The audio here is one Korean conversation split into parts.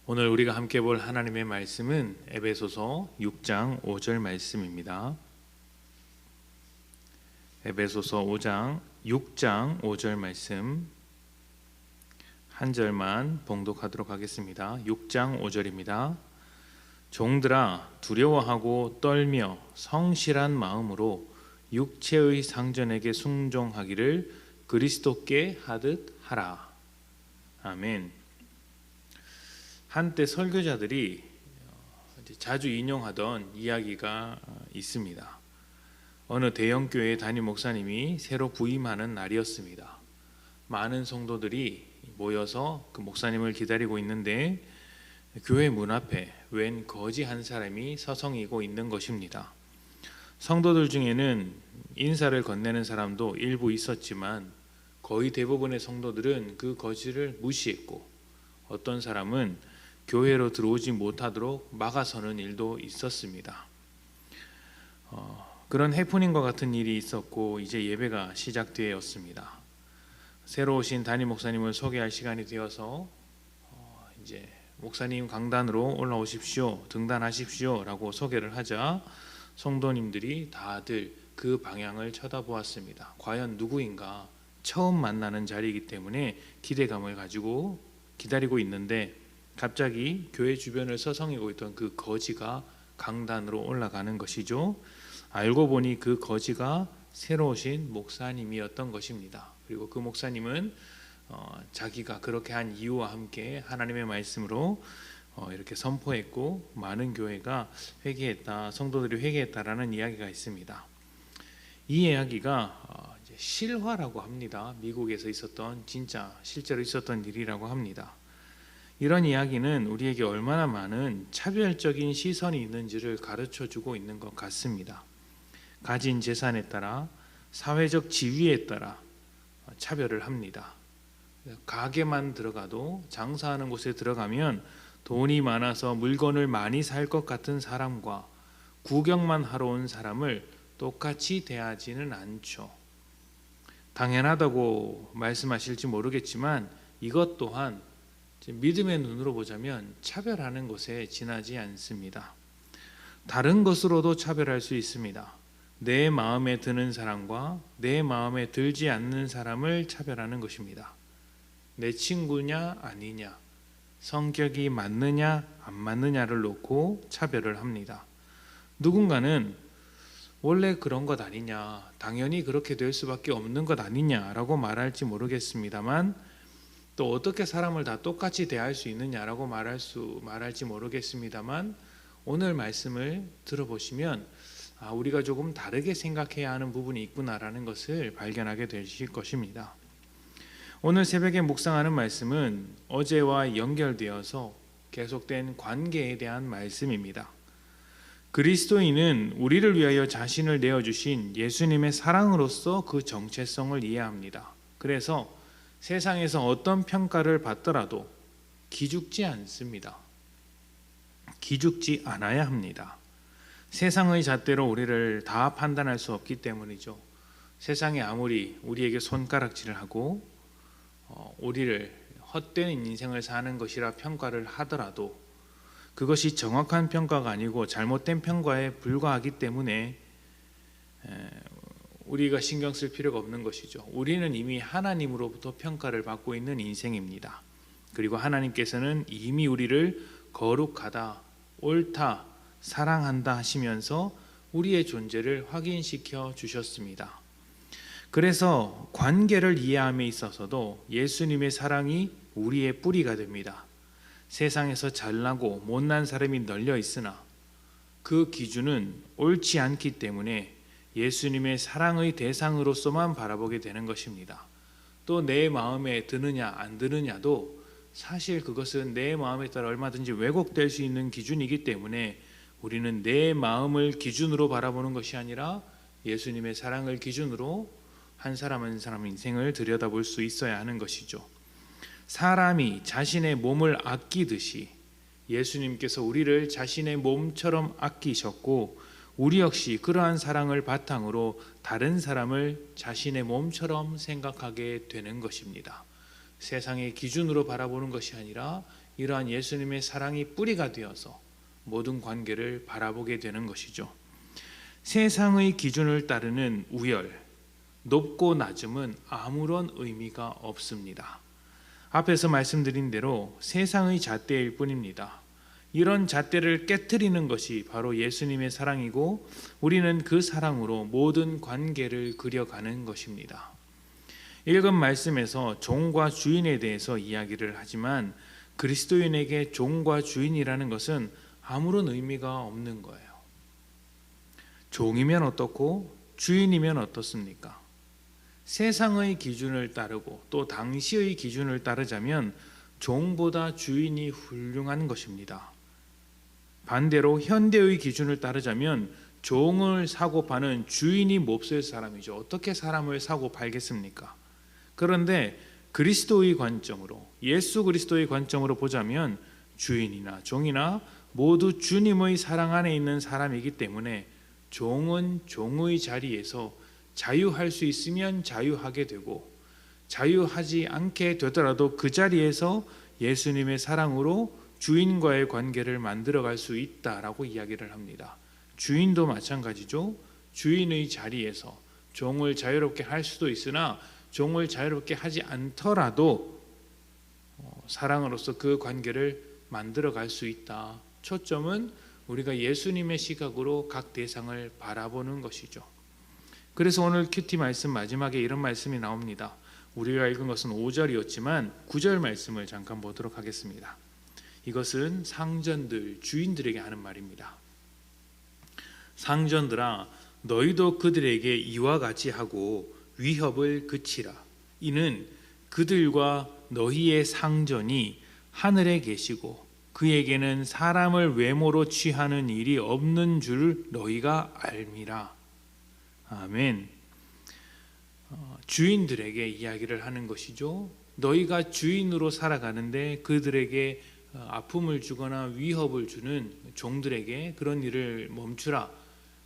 오늘 우리가 함께 볼 하나님의 말씀은 에베소서 6장 5절 말씀입니다. 에베소서 6장 5절 말씀 한 절만 봉독하도록 하겠습니다. 6장 5절입니다. 종들아 두려워하고 떨며 성실한 마음으로 육체의 상전에게 순종하기를 그리스도께 하듯 하라. 아멘. 한때 설교자들이 자주 인용하던 이야기가 있습니다. 어느 대형교회 담임 목사님이 새로 부임하는 날이었습니다. 많은 성도들이 모여서 그 목사님을 기다리고 있는데 교회 문 앞에 웬 거지 한 사람이 서성이고 있는 것입니다. 성도들 중에는 인사를 건네는 사람도 일부 있었지만 거의 대부분의 성도들은 그 거지를 무시했고 어떤 사람은 교회로 들어오지 못하도록 막아서는 일도 있었습니다. 그런 해프닝과 같은 일이 있었고 이제 예배가 시작되었습니다. 새로 오신 담임 목사님을 소개할 시간이 되어서 이제 목사님 강단으로 올라오십시오, 등단하십시오 라고 소개를 하자 성도님들이 다들 그 방향을 쳐다보았습니다. 과연 누구인가? 처음 만나는 자리이기 때문에 기대감을 가지고 기다리고 있는데 갑자기 교회 주변을 서성이고 있던 그 거지가 강단으로 올라가는 것이죠. 알고 보니 그 거지가 새로 오신 목사님이었던 것입니다. 그리고 그 목사님은 자기가 그렇게 한 이유와 함께 하나님의 말씀으로 이렇게 선포했고 많은 교회가 회개했다, 성도들이 회개했다라는 이야기가 있습니다. 이 이야기가 실화라고 합니다. 미국에서 있었던 진짜 실제로 있었던 일이라고 합니다. 이런 이야기는 우리에게 얼마나 많은 차별적인 시선이 있는지를 가르쳐주고 있는 것 같습니다. 가진 재산에 따라 사회적 지위에 따라 차별을 합니다. 가게만 들어가도 장사하는 곳에 들어가면 돈이 많아서 물건을 많이 살 것 같은 사람과 구경만 하러 온 사람을 똑같이 대하지는 않죠. 당연하다고 말씀하실지 모르겠지만 이것 또한 믿음의 눈으로 보자면 차별하는 것에 지나지 않습니다. 다른 것으로도 차별할 수 있습니다. 내 마음에 드는 사람과 내 마음에 들지 않는 사람을 차별하는 것입니다. 내 친구냐 아니냐, 성격이 맞느냐 안 맞느냐를 놓고 차별을 합니다. 누군가는 원래 그런 것 아니냐, 당연히 그렇게 될 수밖에 없는 것 아니냐라고 말할지 모르겠습니다만 또 어떻게 사람을 다 똑같이 대할 수 있느냐라고 말할지 모르겠습니다만 오늘 말씀을 들어보시면 우리가 조금 다르게 생각해야 하는 부분이 있구나라는 것을 발견하게 되실 것입니다. 오늘 새벽에 묵상하는 말씀은 어제와 연결되어서 계속된 관계에 대한 말씀입니다. 그리스도인은 우리를 위하여 자신을 내어주신 예수님의 사랑으로서 그 정체성을 이해합니다. 그래서 세상에서 어떤 평가를 받더라도 기죽지 않습니다. 기죽지 않아야 합니다. 세상의 잣대로 우리를 다 판단할 수 없기 때문이죠. 세상이 아무리 우리에게 손가락질을 하고 우리를 헛된 인생을 사는 것이라 평가를 하더라도 그것이 정확한 평가가 아니고 잘못된 평가에 불과하기 때문에 우리가 신경 쓸 필요가 없는 것이죠. 우리는 이미 하나님으로부터 평가를 받고 있는 인생입니다. 그리고 하나님께서는 이미 우리를 거룩하다, 옳다, 사랑한다 하시면서 우리의 존재를 확인시켜 주셨습니다. 그래서 관계를 이해함에 있어서도 예수님의 사랑이 우리의 뿌리가 됩니다. 세상에서 잘나고 못난 사람이 널려 있으나 그 기준은 옳지 않기 때문에 예수님의 사랑의 대상으로서만 바라보게 되는 것입니다. 또 내 마음에 드느냐 안 드느냐도 사실 그것은 내 마음에 따라 얼마든지 왜곡될 수 있는 기준이기 때문에 우리는 내 마음을 기준으로 바라보는 것이 아니라 예수님의 사랑을 기준으로 한 사람 한 사람 인생을 들여다볼 수 있어야 하는 것이죠. 사람이 자신의 몸을 아끼듯이 예수님께서 우리를 자신의 몸처럼 아끼셨고 우리 역시 그러한 사랑을 바탕으로 다른 사람을 자신의 몸처럼 생각하게 되는 것입니다. 세상의 기준으로 바라보는 것이 아니라 이러한 예수님의 사랑이 뿌리가 되어서 모든 관계를 바라보게 되는 것이죠. 세상의 기준을 따르는 우열, 높고 낮음은 아무런 의미가 없습니다. 앞에서 말씀드린 대로 세상의 잣대일 뿐입니다. 이런 잣대를 깨트리는 것이 바로 예수님의 사랑이고 우리는 그 사랑으로 모든 관계를 그려가는 것입니다. 읽은 말씀에서 종과 주인에 대해서 이야기를 하지만 그리스도인에게 종과 주인이라는 것은 아무런 의미가 없는 거예요. 종이면 어떻고 주인이면 어떻습니까? 세상의 기준을 따르고 또 당시의 기준을 따르자면 종보다 주인이 훌륭한 것입니다. 반대로 현대의 기준을 따르자면 종을 사고 파는 주인이 몹쓸 사람이죠. 어떻게 사람을 사고 팔겠습니까? 그런데 그리스도의 관점으로, 예수 그리스도의 관점으로 보자면 주인이나 종이나 모두 주님의 사랑 안에 있는 사람이기 때문에 종은 종의 자리에서 자유할 수 있으면 자유하게 되고 자유하지 않게 되더라도 그 자리에서 예수님의 사랑으로 주인과의 관계를 만들어갈 수 있다라고 이야기를 합니다. 주인도 마찬가지죠. 주인의 자리에서 종을 자유롭게 할 수도 있으나 종을 자유롭게 하지 않더라도 사랑으로서 그 관계를 만들어갈 수 있다. 초점은 우리가 예수님의 시각으로 각 대상을 바라보는 것이죠. 그래서 오늘 큐티 말씀 마지막에 이런 말씀이 나옵니다. 우리가 읽은 것은 5절이었지만 9절 말씀을 잠깐 보도록 하겠습니다. 이것은 상전들, 주인들에게 하는 말입니다. 상전들아, 너희도 그들에게 이와 같이 하고 위협을 그치라. 이는 그들과 너희의 상전이 하늘에 계시고 그에게는 사람을 외모로 취하는 일이 없는 줄 너희가 알미라. 아멘. 주인들에게 이야기를 하는 것이죠. 너희가 주인으로 살아가는데 그들에게 아픔을 주거나 위협을 주는 종들에게 그런 일을 멈추라.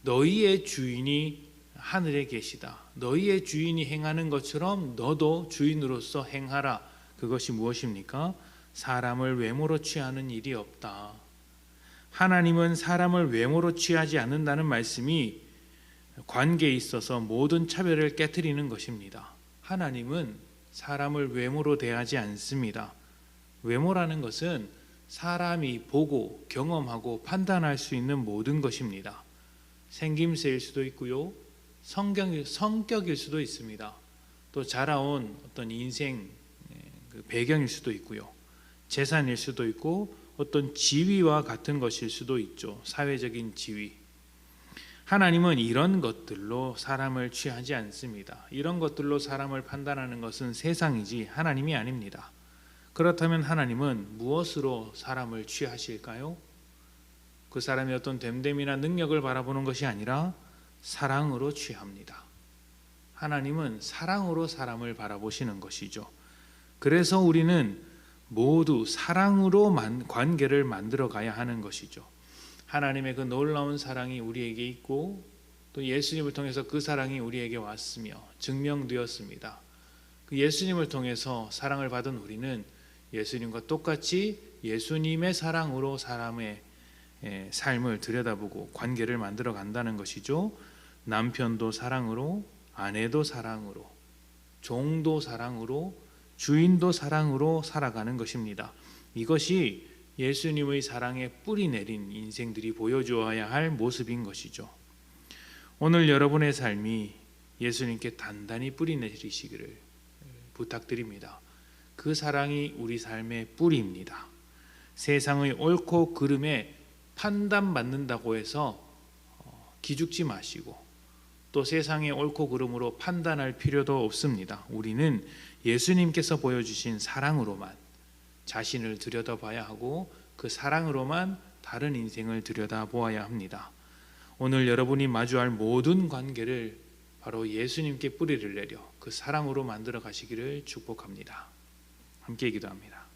너희의 주인이 하늘에 계시다. 너희의 주인이 행하는 것처럼 너도 주인으로서 행하라. 그것이 무엇입니까? 사람을 외모로 취하는 일이 없다. 하나님은 사람을 외모로 취하지 않는다는 말씀이 관계에 있어서 모든 차별을 깨트리는 것입니다. 하나님은 사람을 외모로 대하지 않습니다. 외모라는 것은 사람이 보고 경험하고 판단할 수 있는 모든 것입니다. 생김새일 수도 있고요, 성격일 수도 있습니다. 또 자라온 어떤 인생 배경일 수도 있고요, 재산일 수도 있고 어떤 지위와 같은 것일 수도 있죠. 사회적인 지위. 하나님은 이런 것들로 사람을 취하지 않습니다. 이런 것들로 사람을 판단하는 것은 세상이지 하나님이 아닙니다. 그렇다면 하나님은 무엇으로 사람을 취하실까요? 그 사람의 어떤 됨됨이나 능력을 바라보는 것이 아니라 사랑으로 취합니다. 하나님은 사랑으로 사람을 바라보시는 것이죠. 그래서 우리는 모두 사랑으로 관계를 만들어 가야 하는 것이죠. 하나님의 그 놀라운 사랑이 우리에게 있고 또 예수님을 통해서 그 사랑이 우리에게 왔으며 증명되었습니다. 그 예수님을 통해서 사랑을 받은 우리는 예수님과 똑같이 예수님의 사랑으로 사람의 삶을 들여다보고 관계를 만들어 간다는 것이죠. 남편도 사랑으로, 아내도 사랑으로, 종도 사랑으로, 주인도 사랑으로 살아가는 것입니다. 이것이 예수님의 사랑에 뿌리 내린 인생들이 보여주어야 할 모습인 것이죠. 오늘 여러분의 삶이 예수님께 단단히 뿌리 내리시기를 부탁드립니다. 그 사랑이 우리 삶의 뿌리입니다. 세상의 옳고 그름에 판단받는다고 해서 기죽지 마시고 또 세상의 옳고 그름으로 판단할 필요도 없습니다. 우리는 예수님께서 보여주신 사랑으로만 자신을 들여다봐야 하고 그 사랑으로만 다른 인생을 들여다보아야 합니다. 오늘 여러분이 마주할 모든 관계를 바로 예수님께 뿌리를 내려 그 사랑으로 만들어 가시기를 축복합니다. 함께 기도합니다.